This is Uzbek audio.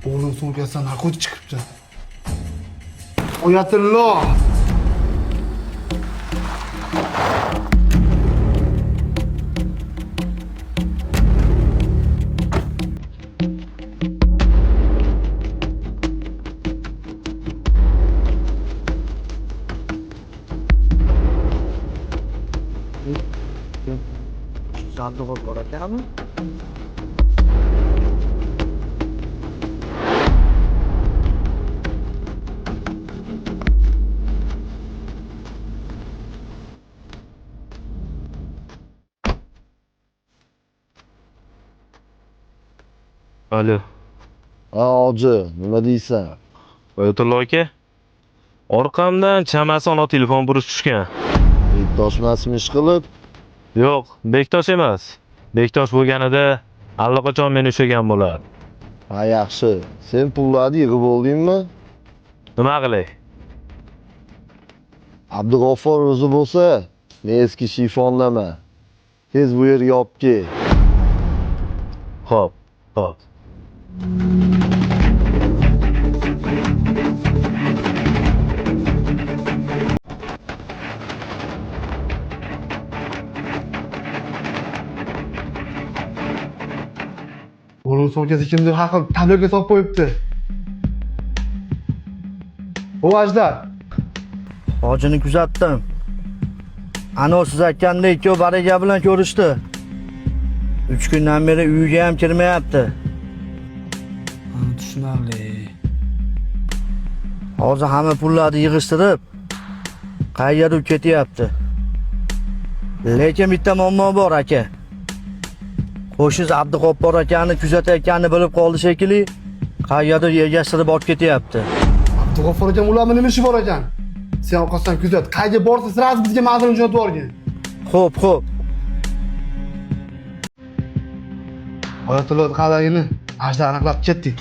O'g'lim sumkasidan narkotik chiqibdi. Oyatullo! Sandık bor ekanmi? Alo, Hoji, nima deysan? Oyatullo aka. Orqamdan chamasi ona telefon burish tushgan. Bektoshmasmi ish qilib? Yo'q, Bektosh emas. Bektosh bo'lganida allaqachon meni ushlagan bo'lardi. Ha, yaxshi. Sen pullarni yig'ib oldingmi? Nima qilay? Abdug'offor o'zi bo'lsa, men eski shifonlama. Tez bu yerga olib kel. Xo'p, xo'p. O'g'lim sumkasi kimdir har xil tabletga solib qo'yibdi. O Ajdar, Hojini kuzatdim. Ana siz aytgandek ikkovi Baraja bilan ko'rishdi. 3 kundan beri uyiga ham kirmayapti. tushunarli. Hozir hamma pullarni yig'ishtirib qayerga ketyapti. Lekin bitta muammo bor aka. Qo'shiz Abdug'offor akani kuzatayotganini bilib qoldi shekilli, qayerga ergashtirib olib ketyapti. Abdug'offor akam ularni nima ishi bor ekan? Sen orqasidan kuzat. Qayga borsa sirasi bizga ma'lum jo'natib yuborgin. Xo'p, xo'p. Oyatullo qalayini Ajdar aniqlab ketdik.